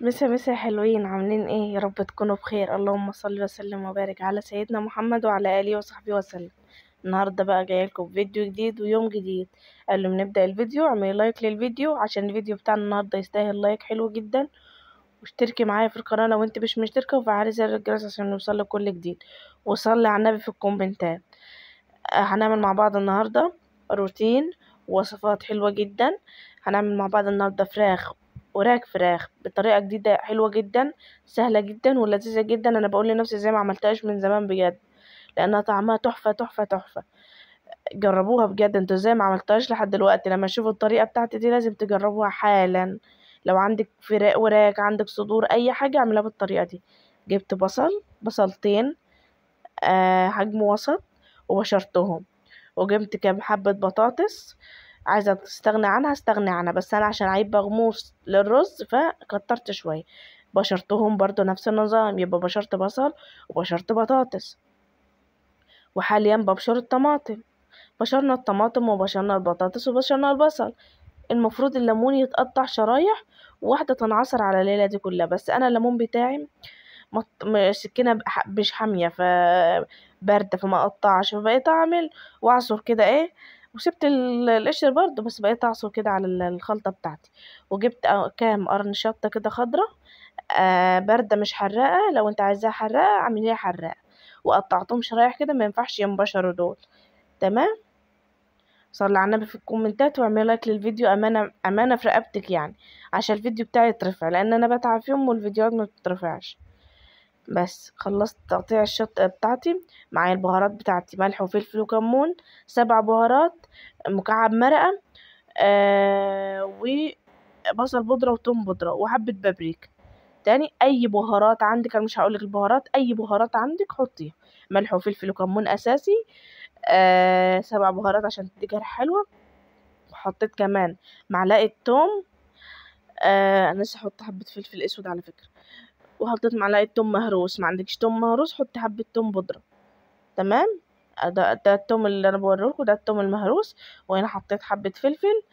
مسا مسا حلوين، عاملين ايه؟ يا رب تكونوا بخير. اللهم صل وسلم وبارك على سيدنا محمد وعلى اله وصحبه وسلم. النهارده بقى جايه لكم فيديو جديد ويوم جديد. قبل ما نبدا الفيديو اعملي لايك للفيديو عشان الفيديو بتاعنا النهارده يستاهل لايك حلو جدا، واشتركي معايا في القناه لو انت مش مشتركه، وفعلي زر الجرس عشان يوصلك كل جديد، وصلي على النبي في الكومنتات. هنعمل مع بعض النهارده روتين وصفات حلوه جدا. هنعمل مع بعض النهارده وراك فراخ بطريقه جديده حلوه جدا، سهله جدا ولذيذه جدا. انا بقول لنفسي زي ما عملتهاش من زمان بجد، لانها طعمها تحفه تحفه تحفه. جربوها بجد، انتوا زي ما عملتهاش لحد دلوقتي لما تشوفوا الطريقه بتاعتي دي لازم تجربوها حالا. لو عندك وراك، عندك صدور، اي حاجه اعملها بالطريقه دي. جبت بصلتين، حجم وسط، وبشرتهم. وجبت كام حبة بطاطس، عايزة تستغني عنها استغني عنها، بس انا عشان عيب بغموس للرز فكترت شوية. بشرتهم برضو نفس النظام، يبقى بشرت بصل وبشرت بطاطس. وحاليا ببشر الطماطم، بشرنا الطماطم وبشرنا البطاطس وبشرنا البصل. المفروض الليمون يتقطع شرايح واحدة تنعصر على الليلة دي كلها، بس انا الليمون بتاعي السكينة مش حامية باردة فما قطعش، فبقيت اعمل واعصر كده وسبت القشر برضه، بس بقيت اعصر كده على الخلطة بتاعتي. وجبت كام قرن شطة كده خضرة، باردة مش حراقة. لو انت عايزاها حراقة اعمليها حراقة. وقطعتهم شرايح كده، ما ينفعش ينبشروا دول. تمام. صلي على النبي في الكومنتات واعملي لايك للفيديو، امانة امانة في رقبتك يعني، عشان الفيديو بتاعي يترفع، لان انا بتعب فيهم والفيديوهات ما بتترفعش. بس خلصت تقطيع الشطة بتاعتي. معايا البهارات بتاعتي: ملح وفلفل وكمون، 7 بهارات، مكعب مرقة، وبصل بودرة وتوم بودرة وحبة بابريكا. تاني، اي بهارات عندك، انا مش هقولك البهارات، اي بهارات عندك حطيها. ملح وفلفل وكمون اساسي، 7 بهارات عشان تديك ريحة حلوة. وحطيت كمان معلقة توم، انا لسه هحط حبة فلفل اسود على فكرة. وحطيت معلقة توم مهروس، ما عندكش توم مهروس حطي حبة توم بودرة. تمام. ده التوم اللي انا بوريلكوا، ده التوم المهروس. وهنا حطيت حبة فلفل.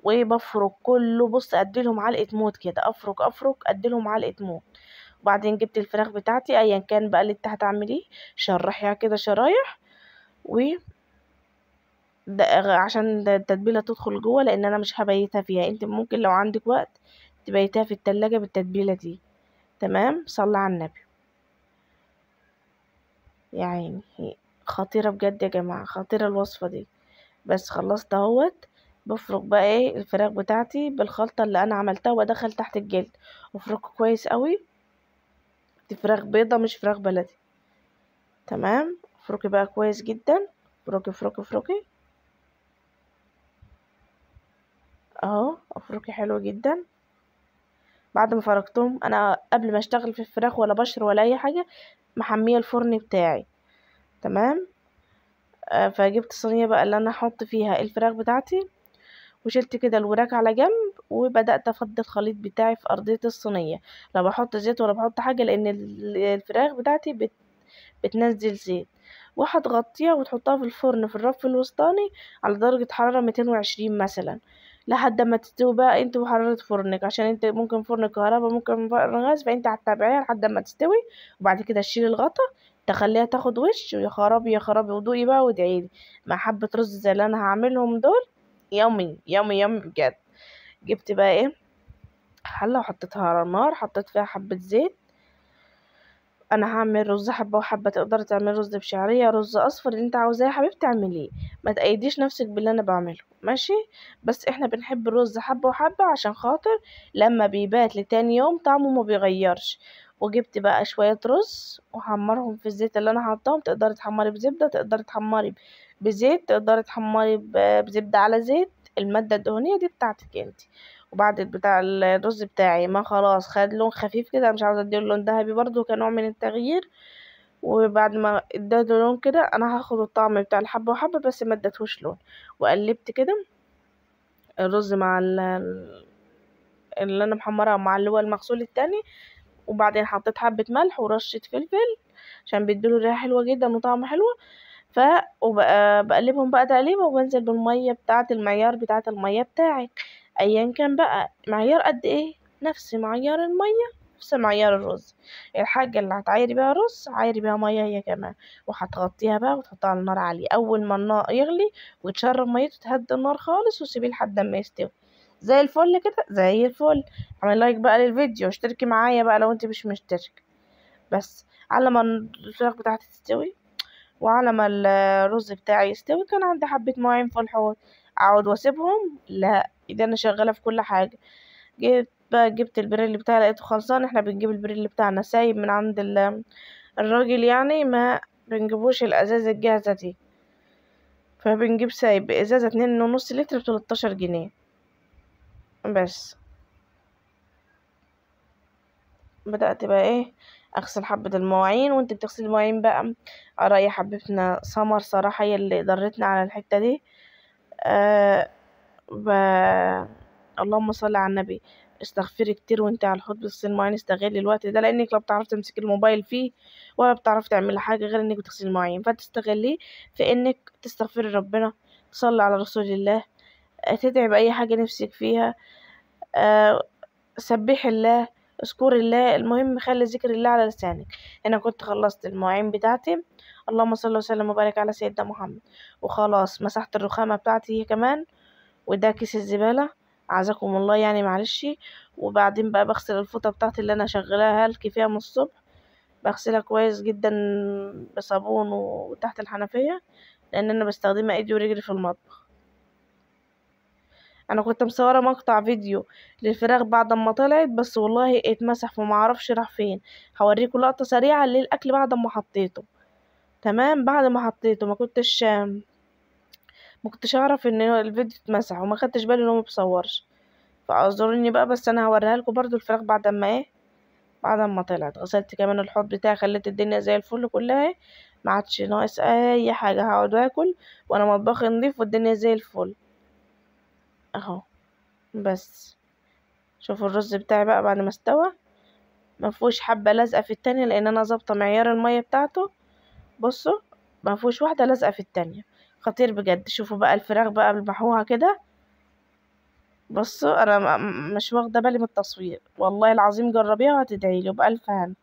وبفرك كله، بص اديلهم علقة موت كده، افرك اديلهم علقة موت. وبعدين جبت الفراخ بتاعتي ايا كان بقى اللي انت هتعمليه، شرحيها كده شرايح. و عشان التتبيلة تدخل جوه، لان انا مش هبيتها فيها، انت ممكن لو عندك وقت تبيتها في التلاجة بالتتبيلة دي. تمام. صلى على النبي. يعني خطيرة بجد يا جماعة، خطيرة الوصفة دي. بس خلصت اهوت. بفرك بقى الفراخ بتاعتي بالخلطة اللي انا عملتها، وادخل تحت الجلد وافركه كويس قوي. دي فراخ بيضة مش فراخ بلدي. تمام. افركي بقى كويس جدا، افركي افركي افركي اهو، افركي حلو جدا. بعد ما فركتهم، انا قبل ما اشتغل في الفراخ ولا بشر ولا اي حاجة، محمية الفرن بتاعي. تمام. فجبت صينية بقى اللي انا احط فيها الفراخ بتاعتي، وشلت كده الوراك على جنب، وبدأت أفضي الخليط بتاعي في أرضية الصينية. لا بحط زيت ولا بحط حاجة، لأن الفراخ بتاعتي بتنزل زيت. وهتغطيها وتحطها في الفرن في الرف الوسطاني على درجة حرارة 220 مثلا، لحد ما تستوي بقى انت وحرارة فرنك، عشان انت ممكن فرن كهرباء ممكن فرن غاز، فانت هتتابعيها لحد ما تستوي. وبعد كده تشيل الغطا، تخليها تاخد وش، ويا خرابي يا خرابي، ودوقي بقى وادعيلي مع حبة رز زي اللي انا هعملهم دول. يومي يومي يومي بجد. جبت بقى حلة وحطيتها على النار، حطيت فيها حبة زيت. انا هعمل رز حبة وحبة، تقدري تعملي رز بشعرية، رز اصفر، اللي انت عاوزاه يا حبيبتي اعمليه. ما تأيديش نفسك باللي انا بعمله، ماشي؟ بس احنا بنحب الرز حبة وحبة عشان خاطر لما بيبات لتاني يوم طعمه ما بيغيرش. وجبت بقى شوية رز وحمرهم في الزيت اللي انا حطاهم. تقدري تحمري بزبدة، تقدري تحمري بزيت، تقدري تحمري بزبدة على زيت، المادة الدهنية دي بتاعتك انت. وبعد بتاع الرز بتاعي ما خلاص خد لون خفيف كده، مش عاوزه اديله لون ذهبي برضو كنوع من التغيير. وبعد ما اديته لون كده، انا هاخد الطعم بتاع الحبه وحبه بس ما اديتهوش لون. وقلبت كده الرز مع اللي انا محمرها مع اللي هو المغسول التاني. وبعدين حطيت حبه ملح ورشه فلفل عشان بيديله ريحه حلوه جدا وطعم حلو. ف بقلبهم بقى تقليبه، وبنزل بالميه بتاعه المعيار بتاعه الميه بتاعك، ايا كان بقى معيار قد ايه نفس معيار المية نفس معيار الرز. الحاجة اللي هتعايري بيها رز عايري بيها مية هي كمان، وهتغطيها بقى وتحطها على النار عالية. أول ما النار يغلي وتشرب ميته تهدي النار خالص وسيبيه لحد ما يستوي زي الفل كده زي الفل. اعمل لايك بقى للفيديو واشتركي معايا بقى لو انت مش مشترك. بس على ما الفراخ بتاعتي تستوي وعلى ما الرز بتاعي يستوي كان عندي حبة مواعين في الحوض، اقعد واسيبهم؟ لا، اذا انا شغالة في كل حاجة. جيت بقى جبت البريل بتاعي لقيته خلصان. احنا بنجيب البريل بتاعنا سايب من عند الراجل، يعني ما بنجيبوش الازازة الجاهزة دي، فبنجيب سايب ازازة 2.5 لتر ب13 جنيه بس. بدأت بقى ايه اغسل حبة المواعين. وانت بتغسلي المواعين بقى رأي حبيبتنا سمر صراحة هي اللي ضرتنا على الحتة دي. آه ب... اللهم صل على النبي. استغفري كتير وانت على الحوض بتغسلي المواعين، استغلي الوقت ده لانك لا بتعرفي تمسكي الموبايل فيه ولا بتعرفي تعملي حاجة غير انك بتغسلي المواعين، فتستغليه في انك تستغفري ربنا، تصلي على رسول الله، تدعي بأي حاجة نفسك فيها، آه سبحي الله، اذكري الله، المهم خلي ذكر الله على لسانك. انا كنت خلصت المواعين بتاعتي، اللهم صل وسلم وبارك على سيدنا محمد، وخلاص مسحت الرخامة بتاعتي هي كمان، وده كيس الزبالة عزكم الله يعني معلش. وبعدين بقى بغسل الفوطة بتاعتي اللي انا شغلاها هلكي فيها من الصبح، بغسلها كويس جدا بصابون وتحت الحنفية لان انا بستخدمها ايدي ورجلي في المطبخ. انا كنت مصوره مقطع فيديو للفراخ بعد ما طلعت بس والله اتمسح فما اعرفش راح فين. هوريكم لقطه سريعه للاكل بعد ما حطيته. تمام، بعد ما حطيته ما كنتش اعرف ان الفيديو اتمسح وما خدتش بالي ان هو مبصورش، فاعذروني بقى. بس انا هوريها لكم برضو الفراخ بعد ما بعد ما طلعت. غسلت كمان الحوض بتاعي، خليت الدنيا زي الفل كلها، ما عادش ناقص اي حاجه. هقعد اكل وانا مطبخي نضيف والدنيا زي الفل اهو. بس شوفوا الرز بتاعي بقى بعد ما استوى، ما فيهوش حبه لازقه في التانية لان انا ظابطه معيار المية بتاعته. بصوا ما فيهوش واحده لازقه في التانية، خطير بجد. شوفوا بقى الفراخ بقى بلمحوها كده. بصوا انا مش واخده بالي من التصوير والله العظيم، جربيها وهتدعيلي وبألف هنا.